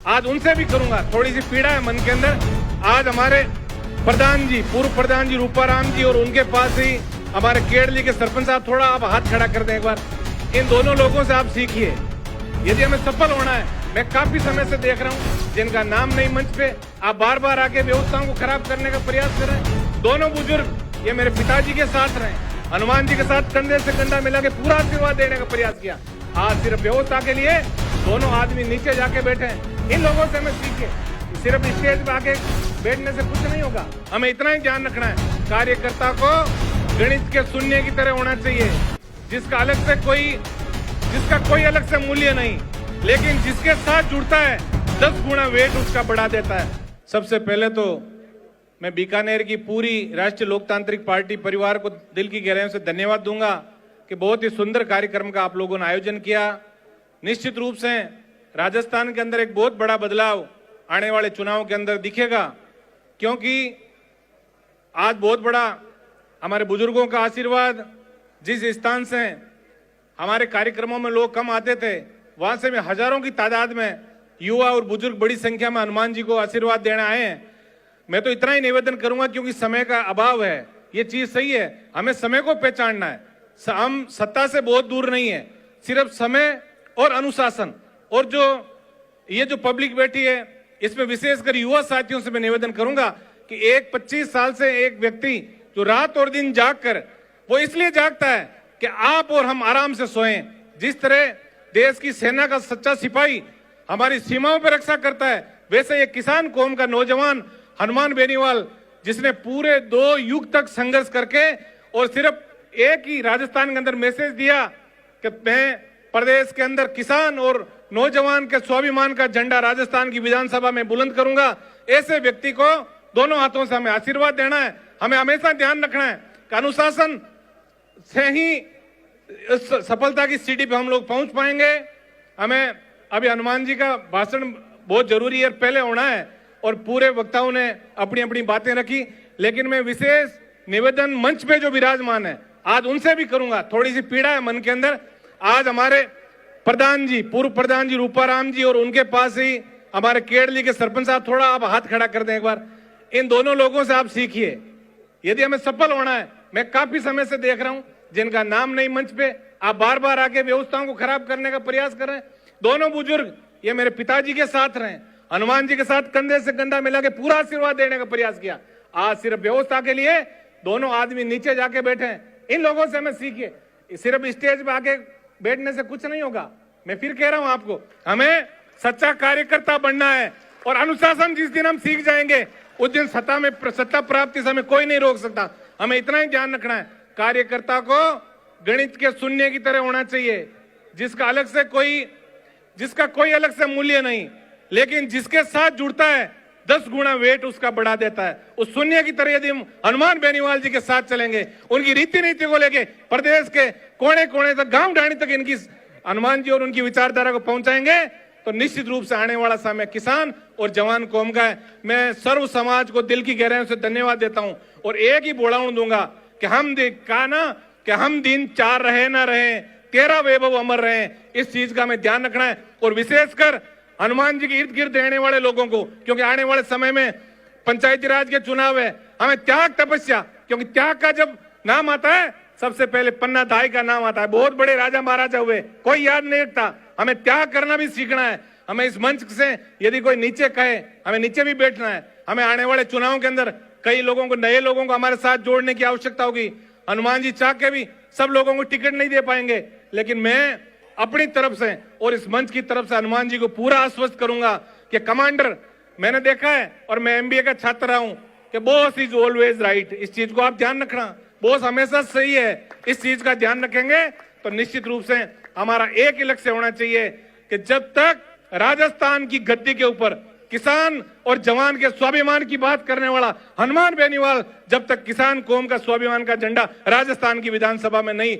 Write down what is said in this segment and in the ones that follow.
आज उनसे भी करूंगा। थोड़ी सी पीड़ा है मन के अंदर। आज हमारे प्रधान जी, पूर्व प्रधान जी रूपाराम जी और उनके पास ही हमारे केरली के सरपंच साहब, थोड़ा आप हाथ खड़ा कर दें एक बार। इन दोनों लोगों से आप सीखिए। यदि हमें सफल होना है, मैं काफी समय से देख रहा हूं जिनका नाम नहीं मंच पे, आप बार बार आके व्यवस्थाओं को खराब करने का प्रयास कर रहे हैं। दोनों बुजुर्ग ये मेरे पिताजी के साथ रहे, हनुमान जी के साथ कंधे से कंधा मिला के पूरा आशीर्वाद देने का प्रयास किया। आज सिर्फ व्यवस्था के लिए दोनों आदमी नीचे जाके बैठे हैं। इन लोगों से हमें सीखे। सिर्फ स्टेज पे आके बैठने से कुछ नहीं होगा। हमें इतना ही ध्यान रखना है, कार्यकर्ता को गणित के शून्य की तरह होना चाहिए, जिसका कोई अलग से मूल्य नहीं, लेकिन जिसके साथ जुड़ता है 10 गुना वेट उसका बढ़ा देता है। सबसे पहले तो मैं बीकानेर की पूरी राष्ट्रीय लोकतांत्रिक पार्टी परिवार को दिल की गहराइयों से धन्यवाद दूंगा कि बहुत ही सुंदर कार्यक्रम का आप लोगों ने आयोजन किया। निश्चित रूप से राजस्थान के अंदर एक बहुत बड़ा बदलाव आने वाले चुनाव के अंदर दिखेगा, क्योंकि आज बहुत बड़ा हमारे बुजुर्गों का आशीर्वाद, जिस स्थान से हमारे कार्यक्रमों में लोग कम आते थे, वहां से में हजारों की तादाद में युवा और बुजुर्ग बड़ी संख्या में हनुमान जी को आशीर्वाद देने आए हैं। मैं तो इतना ही निवेदन करूंगा, क्योंकि समय का अभाव है। ये चीज सही है, हमें समय को पहचानना है। हम सत्ता से बहुत दूर नहीं है, सिर्फ समय और अनुशासन। और ये जो पब्लिक बैठी है, इसमें विशेषकर युवा साथियों से मैं निवेदन करूंगा कि 25 साल से एक व्यक्ति जो रात और दिन जाग कर, वो इसलिए जागता है कि आप और हम आराम से सोएं। जिस तरह देश की सेना का सच्चा सिपाही हमारी सीमाओं पर रक्षा करता है, वैसे ये किसान कौम का नौजवान हनुमान बेनीवाल, जिसने पूरे 2 युग तक संघर्ष करके और सिर्फ एक ही राजस्थान के अंदर मैसेज दिया कि मैं प्रदेश के अंदर किसान और नौजवान के स्वाभिमान का झंडा राजस्थान की विधानसभा में बुलंद करूंगा। ऐसे व्यक्ति को दोनों हाथों से हमें आशीर्वाद देना है। हमें हमेशा ध्यान रखना है कि अनुशासन से ही सफलता की सीढ़ी पे हम लोग पहुंच पाएंगे। हमें अभी हनुमान जी का भाषण बहुत जरूरी है, पहले होना है, और पूरे वक्ताओं ने अपनी अपनी बातें रखी, लेकिन मैं विशेष निवेदन मंच पे जो विराजमान है आज उनसे भी करूंगा। थोड़ी सी पीड़ा है मन के अंदर। आज हमारे प्रधान जी, पूर्व प्रधान जी रूपाराम जी और उनके पास ही हमारे केरली के सरपंच साहब, थोड़ा आप हाथ खड़ा कर दें एक बार। इन दोनों लोगों से आप सीखिए। यदि हमें सफल होना है, मैं काफी समय से देख रहा हूं जिनका नाम नहीं मंच पे, आप बार बार आके व्यवस्थाओं को खराब करने का प्रयास कर रहे हैं। दोनों बुजुर्ग ये मेरे पिताजी के साथ रहे, हनुमान जी के साथ कंधे से कंधा मिला के पूरा आशीर्वाद देने का प्रयास किया। आज सिर्फ व्यवस्था के लिए दोनों आदमी नीचे जाके बैठे हैं। इन लोगों से हमें सीखिए। सिर्फ स्टेज पे आके बैठने से कुछ नहीं होगा। मैं फिर कह रहा हूं आपको, हमें सच्चा कार्यकर्ता बनना है, और अनुशासन जिस दिन हम सीख जाएंगे उस दिन सत्ता प्राप्ति से हमें कोई नहीं रोक सकता। हमें इतना ही ध्यान रखना है, कार्यकर्ता को गणित के शून्य की तरह होना चाहिए, जिसका कोई अलग से मूल्य नहीं, लेकिन जिसके साथ जुड़ता है 10 गुना वेट उसका बढ़ा देता है। उस शून्य की तरह यदि हम हनुमान बेनीवाल जी के साथ चलेंगे, उनकी रीति नीति को लेके प्रदेश के कोने कोने तक, गांव ढाणी तक इनकी हनुमान जी और उनकी विचारधारा को पहुंचाएंगे, तो निश्चित रूप से आने वाला समय किसान और जवान कौम का है। मैं सर्व समाज को दिल की गहराइयों से धन्यवाद देता हूं, और एक ही बोलाऊं दूंगा कि हम दिन 4 रहे ना रहे, तेरा वैभव अमर रहे। इस चीज का हमें ध्यान रखना है, और विशेषकर हनुमान जी के इर्द गिर्द रहने वाले लोगों को, क्योंकि आने वाले समय में पंचायती राज के चुनाव है। हमें त्याग तपस्या, क्योंकि त्याग का जब नाम आता है सबसे पहले पन्ना धाई का नाम आता है। बहुत बड़े राजा महाराजा हुए, कोई याद नहीं रखता। हमें त्याग करना भी सीखना है। हमें इस मंच से यदि कोई नीचे कहे, हमें नीचे भी बैठना है। हमें आने वाले चुनाव के अंदर कई लोगों को, नए लोगों को हमारे साथ जोड़ने की आवश्यकता होगी। हनुमान जी चाह के भी सब लोगों को टिकट नहीं दे पाएंगे, लेकिन मैं अपनी तरफ से और इस मंच की तरफ से हनुमान जी को पूरा आश्वस्त करूंगा कि कमांडर, मैंने देखा है और मैं MBA का छात्र रहा हूं कि बॉस इज ऑलवेज राइट। इस चीज को आप ध्यान रखना, बॉस हमेशा सही है। इस चीज का ध्यान रखेंगे तो निश्चित रूप से हमारा एक ही लक्ष्य होना चाहिए कि जब तक राजस्थान की गद्दी के ऊपर किसान और जवान के स्वाभिमान की बात करने वाला हनुमान बेनीवाल, जब तक किसान कौम का स्वाभिमान का झंडा राजस्थान की विधानसभा में नहीं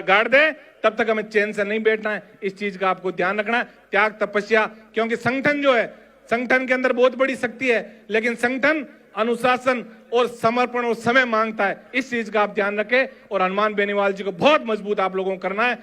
गाड़ दे, तब तक हमें चैन से नहीं बैठना है। इस चीज का आपको ध्यान रखना है। त्याग तपस्या, क्योंकि संगठन जो है, संगठन के अंदर बहुत बड़ी शक्ति है, लेकिन संगठन अनुशासन और समर्पण और समय मांगता है। इस चीज का आप ध्यान रखें, और हनुमान बेनीवाल जी को बहुत मजबूत आप लोगों को करना है।